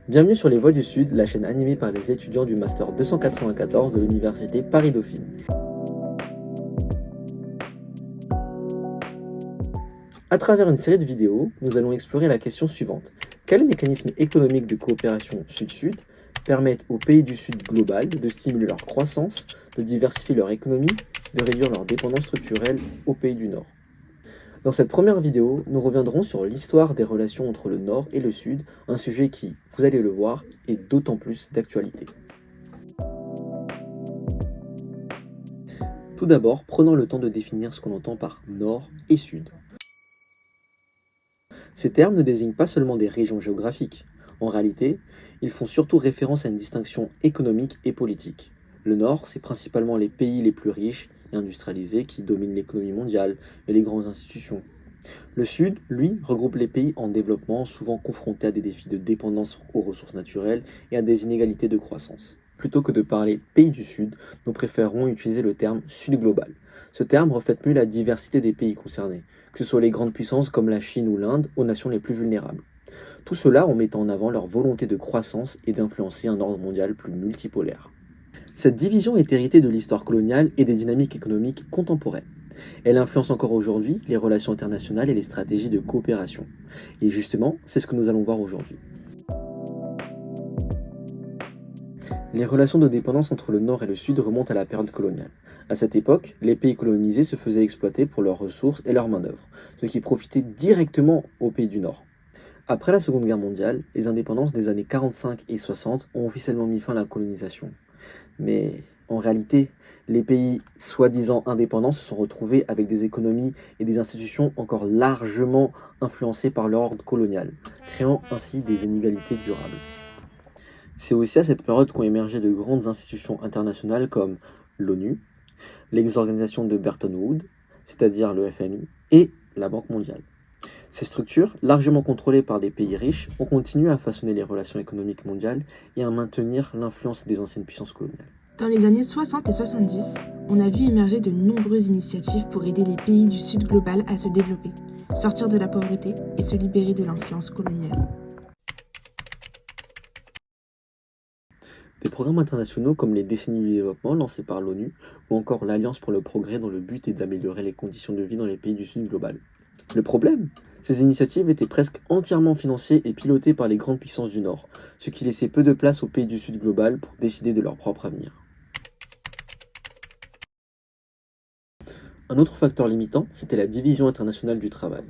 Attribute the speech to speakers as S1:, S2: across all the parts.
S1: Bienvenue sur Les Voix du Sud, la chaîne animée par les étudiants du Master 294 de l'Université Paris-Dauphine. À travers une série de vidéos, nous allons explorer la question suivante. Quels mécanismes économiques de coopération Sud-Sud permettent aux pays du Sud global de stimuler leur croissance, de diversifier leur économie, de réduire leur dépendance structurelle aux pays du Nord? Dans cette première vidéo, nous reviendrons sur l'histoire des relations entre le Nord et le Sud, un sujet qui, vous allez le voir, est d'autant plus d'actualité. Tout d'abord, prenons le temps de définir ce qu'on entend par Nord et Sud. Ces termes ne désignent pas seulement des régions géographiques. En réalité, ils font surtout référence à une distinction économique et politique. Le Nord, c'est principalement les pays les plus riches et industrialisés qui dominent l'économie mondiale et les grandes institutions. Le Sud, lui, regroupe les pays en développement, souvent confrontés à des défis de dépendance aux ressources naturelles et à des inégalités de croissance. Plutôt que de parler pays du Sud, nous préférons utiliser le terme Sud global. Ce terme reflète mieux la diversité des pays concernés, que ce soit les grandes puissances comme la Chine ou l'Inde, aux nations les plus vulnérables. Tout cela en mettant en avant leur volonté de croissance et d'influencer un ordre mondial plus multipolaire. Cette division est héritée de l'histoire coloniale et des dynamiques économiques contemporaines. Elle influence encore aujourd'hui les relations internationales et les stratégies de coopération. Et justement, c'est ce que nous allons voir aujourd'hui. Les relations de dépendance entre le Nord et le Sud remontent à la période coloniale. À cette époque, les pays colonisés se faisaient exploiter pour leurs ressources et leur main-d'œuvre, ce qui profitait directement aux pays du Nord. Après la Seconde Guerre mondiale, les indépendances des années 45 et 60 ont officiellement mis fin à la colonisation. Mais en réalité, les pays soi-disant indépendants se sont retrouvés avec des économies et des institutions encore largement influencées par l'ordre colonial, créant ainsi des inégalités durables. C'est aussi à cette période qu'ont émergé de grandes institutions internationales comme l'ONU, les organisations de Bretton Woods, c'est-à-dire le FMI, et la Banque mondiale. Ces structures, largement contrôlées par des pays riches, ont continué à façonner les relations économiques mondiales et à maintenir l'influence des anciennes puissances coloniales.
S2: Dans les années 60 et 70, on a vu émerger de nombreuses initiatives pour aider les pays du Sud global à se développer, sortir de la pauvreté et se libérer de l'influence coloniale.
S1: Des programmes internationaux comme les décennies du développement lancés par l'ONU ou encore l'Alliance pour le progrès dont le but est d'améliorer les conditions de vie dans les pays du Sud global. Le problème, ces initiatives étaient presque entièrement financées et pilotées par les grandes puissances du Nord, ce qui laissait peu de place aux pays du Sud global pour décider de leur propre avenir. Un autre facteur limitant, c'était la division internationale du travail.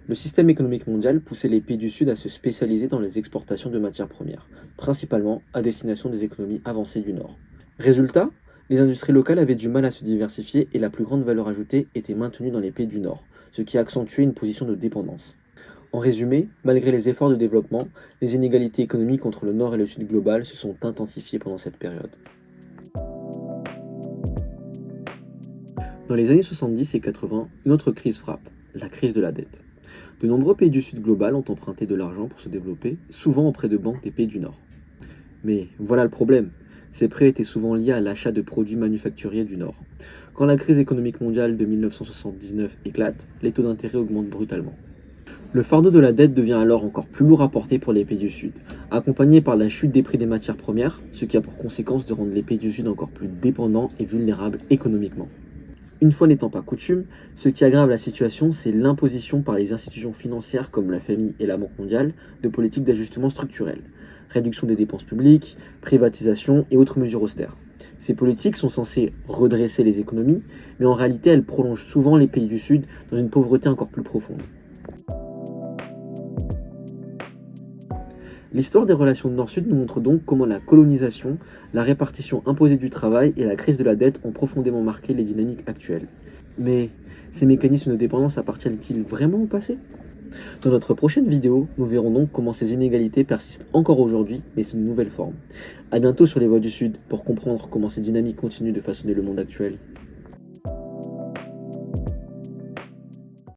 S1: Le système économique mondial poussait les pays du Sud à se spécialiser dans les exportations de matières premières, principalement à destination des économies avancées du Nord. Résultat, les industries locales avaient du mal à se diversifier et la plus grande valeur ajoutée était maintenue dans les pays du Nord, ce qui accentuait une position de dépendance. En résumé, malgré les efforts de développement, les inégalités économiques entre le Nord et le Sud global se sont intensifiées pendant cette période. Dans les années 70 et 80, une autre crise frappe, la crise de la dette. De nombreux pays du Sud global ont emprunté de l'argent pour se développer, souvent auprès de banques des pays du Nord. Mais voilà le problème, ces prêts étaient souvent liés à l'achat de produits manufacturiers du Nord. Quand la crise économique mondiale de 1979 éclate, les taux d'intérêt augmentent brutalement. Le fardeau de la dette devient alors encore plus lourd à porter pour les pays du Sud, accompagné par la chute des prix des matières premières, ce qui a pour conséquence de rendre les pays du Sud encore plus dépendants et vulnérables économiquement. Une fois n'étant pas coutume, ce qui aggrave la situation, c'est l'imposition par les institutions financières comme la FMI et la Banque mondiale de politiques d'ajustement structurel, réduction des dépenses publiques, privatisation et autres mesures austères. Ces politiques sont censées redresser les économies, mais en réalité elles prolongent souvent les pays du Sud dans une pauvreté encore plus profonde. L'histoire des relations Nord-Sud nous montre donc comment la colonisation, la répartition imposée du travail et la crise de la dette ont profondément marqué les dynamiques actuelles. Mais ces mécanismes de dépendance appartiennent-ils vraiment au passé? Dans notre prochaine vidéo, nous verrons donc comment ces inégalités persistent encore aujourd'hui, mais sous une nouvelle forme. A bientôt sur les Voix du Sud pour comprendre comment ces dynamiques continuent de façonner le monde actuel.